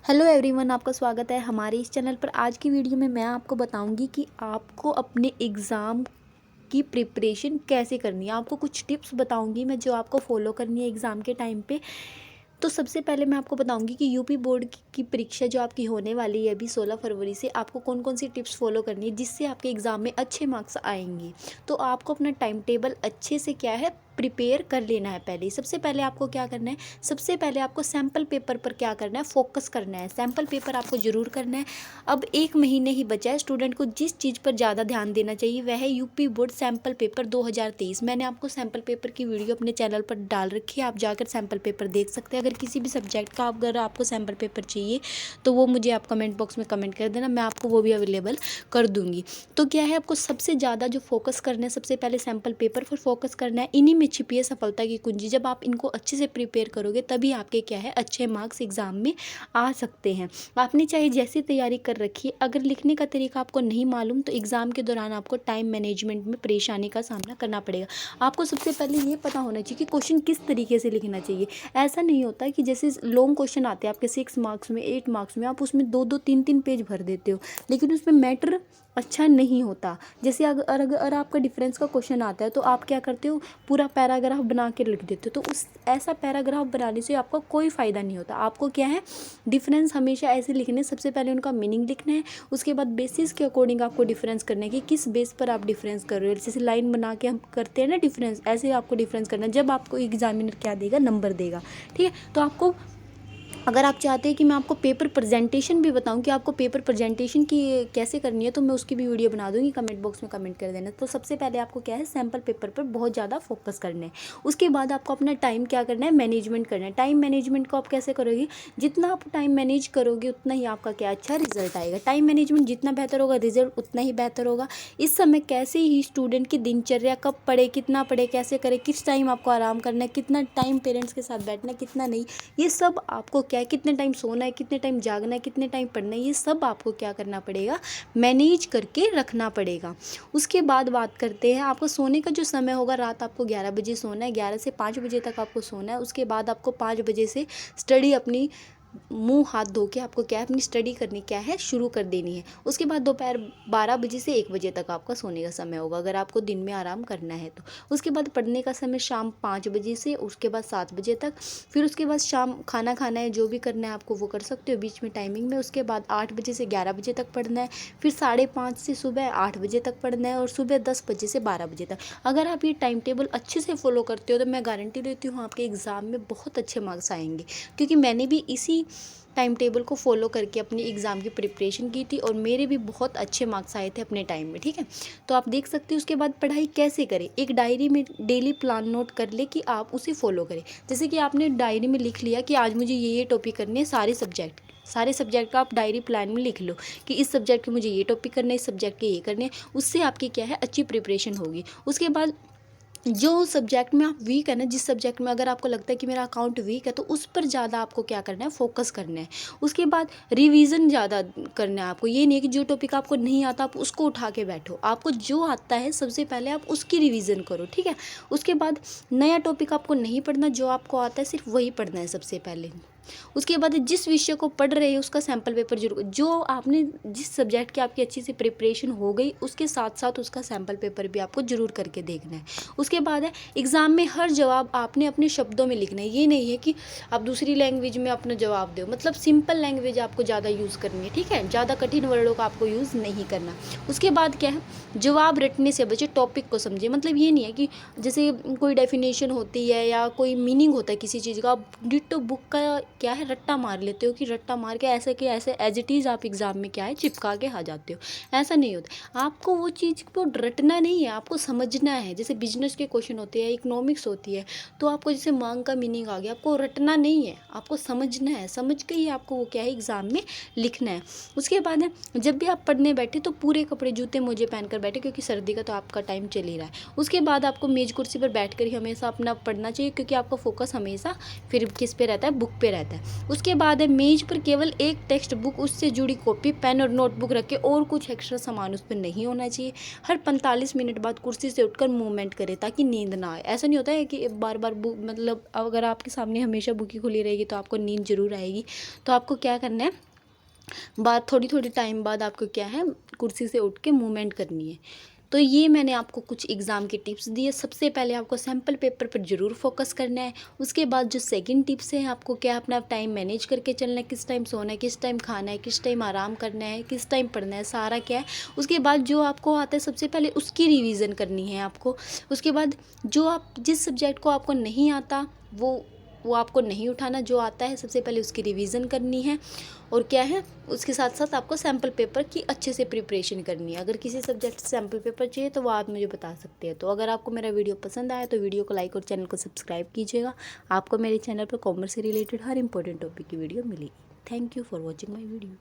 Hello everyone, आपका स्वागत है हमारे इस चैनल पर। आज की वीडियो में मैं आपको बताऊंगी कि आपको अपने एग्ज़ाम की प्रिपरेशन कैसे करनी है। आपको कुछ टिप्स बताऊंगी मैं जो आपको फॉलो करनी है एग्ज़ाम के टाइम पे। तो सबसे पहले मैं आपको बताऊंगी कि यूपी बोर्ड की परीक्षा जो आपकी होने वाली है अभी 16 फरवरी से, आपको कौन कौन सी टिप्स फॉलो करनी है जिससे आपके एग्ज़ाम में अच्छे मार्क्स आएंगे। तो आपको अपना टाइम टेबल अच्छे से क्या है प्रिपेयर कर लेना है। पहले सबसे पहले आपको क्या करना है, सबसे पहले आपको सैम्पल पेपर पर क्या करना है, फोकस करना है। सैम्पल पेपर आपको ज़रूर करना है। अब 1 महीने ही बचा है। स्टूडेंट को जिस चीज़ पर ज़्यादा ध्यान देना चाहिए वह है यूपी बोर्ड सैम्पल पेपर 2023। मैंने आपको सैम्पल पेपर की वीडियो अपने चैनल पर डाल रखी है, आप जाकर सैम्पल पेपर देख सकते हैं। अगर किसी भी सब्जेक्ट का अगर आपको सैम्पल पेपर चाहिए तो वो मुझे आप कमेंट बॉक्स में कमेंट कर देना, मैं आपको वो भी अवेलेबल कर दूँगी। तो क्या है, आपको सबसे ज़्यादा जो फोकस करना है, सबसे पहले सैम्पल पेपर पर फोकस करना है। इन्हीं में छिपी है सफलता की कुंजी। जब आप इनको अच्छे से प्रिपेयर करोगे तभी आपके क्या है अच्छे मार्क्स एग्जाम में आ सकते हैं। आपने चाहे जैसी तैयारी कर रखी है, अगर लिखने का तरीका आपको नहीं मालूम तो एग्ज़ाम के दौरान आपको टाइम मैनेजमेंट में परेशानी का सामना करना पड़ेगा। आपको सबसे पहले ये पता होना चाहिए कि क्वेश्चन किस तरीके से लिखना चाहिए। ऐसा नहीं होता कि जैसे लॉन्ग क्वेश्चन आते हैं आपके 6 मार्क्स में, 8 मार्क्स में, आप उसमें 2-2 3-3 पेज भर देते हो लेकिन उसमें मैटर अच्छा नहीं होता। जैसे अगर आपका डिफरेंस का क्वेश्चन आता है तो आप क्या करते हो, पूरा पैराग्राफ बना के लिख देते हो। तो उस ऐसा पैराग्राफ बनाने से आपका कोई फ़ायदा नहीं होता। आपको क्या है, डिफरेंस हमेशा ऐसे लिखने, सबसे पहले उनका मीनिंग लिखना है, उसके बाद बेसिस के अकॉर्डिंग आपको डिफरेंस करना है कि किस बेस पर आप डिफरेंस कर रहे हो। जैसे लाइन बना के हम करते हैं ना डिफरेंस, ऐसे आपको डिफरेंस करना है। जब आपको एग्जामिनर क्या देगा, नंबर देगा, ठीक है। तो आपको, अगर आप चाहते हैं कि मैं आपको पेपर प्रेजेंटेशन भी बताऊं कि आपको पेपर प्रेजेंटेशन की कैसे करनी है तो मैं उसकी भी वीडियो बना दूंगी, कमेंट बॉक्स में कमेंट कर देना। तो सबसे पहले आपको क्या है, सैम्पल पेपर पर बहुत ज़्यादा फोकस करना है। उसके बाद आपको अपना टाइम क्या करना है, मैनेजमेंट करना है। टाइम मैनेजमेंट को आप कैसे करोगे, जितना आप टाइम मैनेज करोगे उतना ही आपका क्या अच्छा रिजल्ट आएगा। टाइम मैनेजमेंट जितना बेहतर होगा रिजल्ट उतना ही बेहतर होगा। इस समय कैसे ही स्टूडेंट की दिनचर्या, कब पढ़े, कितना पढ़े, कैसे करे, किस टाइम आपको आराम करना है, कितना टाइम पेरेंट्स के साथ बैठना है, कितना नहीं, ये सब आपको क्या है, कितने टाइम सोना है, कितने टाइम जागना है, कितने टाइम पढ़ना है, ये सब आपको क्या करना पड़ेगा, मैनेज करके रखना पड़ेगा। उसके बाद बात करते हैं, आपको सोने का जो समय होगा, रात आपको 11 बजे सोना है, 11 से 5 बजे तक आपको सोना है। उसके बाद आपको 5 बजे से स्टडी अपनी मुंह हाथ धो के आपको क्या है अपनी स्टडी करनी क्या है शुरू कर देनी है। उसके बाद दोपहर 12 बजे से 1 बजे तक आपका सोने का समय होगा अगर आपको दिन में आराम करना है तो। उसके बाद पढ़ने का समय शाम 5 बजे से उसके बाद 7 बजे तक। फिर उसके बाद शाम खाना खाना है, जो भी करना है आपको वो कर सकते हो बीच में टाइमिंग में। उसके बाद 8 बजे से 11 बजे तक पढ़ना है। फिर 5:30 से सुबह 8 बजे तक पढ़ना है और सुबह 10 बजे से 12 बजे तक। अगर आप ये टाइम टेबल अच्छे से फॉलो करते हो तो मैं गारंटी देती हूँ आपके एग्ज़ाम में बहुत अच्छे मार्क्स आएंगे, क्योंकि मैंने भी इसी टाइम टेबल को फॉलो करके अपनी एग्ज़ाम की प्रिपरेशन की थी और मेरे भी बहुत अच्छे मार्क्स आए थे अपने टाइम में, ठीक है। तो आप देख सकते हो। उसके बाद पढ़ाई कैसे करें, एक डायरी में डेली प्लान नोट कर ले कि आप उसे फॉलो करें। जैसे कि आपने डायरी में लिख लिया कि आज मुझे ये टॉपिक करने हैं, सारे सब्जेक्ट का आप डायरी प्लान में लिख लो कि इस सब्जेक्ट के मुझे ये टॉपिक करने हैं, इस सब्जेक्ट के ये करने हैं। उससे आपकी क्या है अच्छी प्रिपरेशन होगी। उसके बाद जो सब्जेक्ट में आप वीक है ना, जिस सब्जेक्ट में अगर आपको लगता है कि मेरा अकाउंट वीक है तो उस पर ज़्यादा आपको क्या करना है, फोकस करना है। उसके बाद रिवीजन ज़्यादा करना है आपको। ये नहीं कि जो टॉपिक आपको नहीं आता आप उसको उठा के बैठो, आपको जो आता है सबसे पहले आप उसकी रिवीजन करो, ठीक है। उसके बाद नया टॉपिक आपको नहीं पढ़ना, जो आपको आता है सिर्फ वही पढ़ना है सबसे पहले। उसके बाद जिस विषय को पढ़ रहे हैं उसका सैम्पल पेपर जरूर, जो आपने जिस सब्जेक्ट की आपकी अच्छी सी प्रिपरेशन हो गई उसके साथ साथ उसका सैम्पल पेपर भी आपको जरूर करके देखना है। उसके बाद है एग्ज़ाम में हर जवाब आपने अपने शब्दों में लिखना है। ये नहीं है कि आप दूसरी लैंग्वेज में अपना जवाब दो, मतलब सिंपल लैंग्वेज आपको ज़्यादा यूज़ करनी है, ठीक है। ज़्यादा कठिन वर्डों का आपको यूज़ नहीं करना। उसके बाद क्या है, जवाब रटने से बचे, टॉपिक को समझे। मतलब ये नहीं है कि जैसे कोई डेफिनेशन होती है या कोई मीनिंग होता है किसी चीज़ का, आप डिट्टो बुक का क्या है रट्टा मार लेते हो कि रट्टा मार के ऐसे कि ऐसे एज इट इज़ आप एग्ज़ाम में क्या है चिपका के आ जाते हो। ऐसा नहीं होता। आपको वो चीज़ को रटना नहीं है, आपको समझना है। जैसे बिजनेस के क्वेश्चन होते हैं, इकोनॉमिक्स होती है, तो आपको जैसे मांग का मीनिंग आ गया, आपको रटना नहीं है, आपको समझना है। समझ के ही आपको वो क्या है एग्ज़ाम में लिखना है। उसके बाद है, जब भी आप पढ़ने बैठे तो पूरे कपड़े जूते मोजे पहन कर बैठे, क्योंकि सर्दी का तो आपका टाइम चल ही रहा है। उसके बाद आपको मेज़ कुर्सी पर बैठ कर ही हमेशा अपना पढ़ना चाहिए, क्योंकि आपका फोकस हमेशा फिर किस पे रहता है, बुक पे रहता है। रहता है। उसके बाद है मेज पर केवल एक टेक्स्ट बुक, उससे जुड़ी कॉपी, पेन और नोटबुक रखें और कुछ एक्स्ट्रा सामान उस पर नहीं होना चाहिए। हर 45 मिनट बाद कुर्सी से उठकर मूवमेंट करें ताकि नींद ना आए। ऐसा नहीं होता है कि बार बार बुक, मतलब अगर आपके सामने हमेशा बुक ही खुली रहेगी तो आपको नींद ज़रूर आएगी। तो आपको क्या करना है, थोड़ी थोड़ी टाइम बाद आपको क्या है, कुर्सी से उठ के मूवमेंट करनी है। तो ये मैंने आपको कुछ एग्ज़ाम के टिप्स दिए। सबसे पहले आपको सैम्पल पेपर पर ज़रूर फोकस करना है। उसके बाद जो सेकंड टिप्स है, आपको क्या अपना टाइम मैनेज करके चलना है, किस टाइम सोना है, किस टाइम खाना है, किस टाइम आराम करना है, किस टाइम पढ़ना है, सारा क्या है। उसके बाद जो आपको आता है सबसे पहले उसकी रिवीजन करनी है आपको। उसके बाद जो आप जिस सब्जेक्ट को आपको नहीं आता वो आपको नहीं उठाना, जो आता है सबसे पहले उसकी रिवीजन करनी है। और क्या है, उसके साथ साथ आपको सैम्पल पेपर की अच्छे से प्रिपरेशन करनी है। अगर किसी सब्जेक्ट से सैम्पल पेपर चाहिए तो वो आप मुझे बता सकते हैं। तो अगर आपको मेरा वीडियो पसंद आया तो वीडियो को लाइक और चैनल को सब्सक्राइब कीजिएगा। आपको मेरे चैनल पर कॉमर्स से रिलेटेड हर इंपॉर्टेंट टॉपिक की वीडियो मिलेगी। Thank you for watching my video.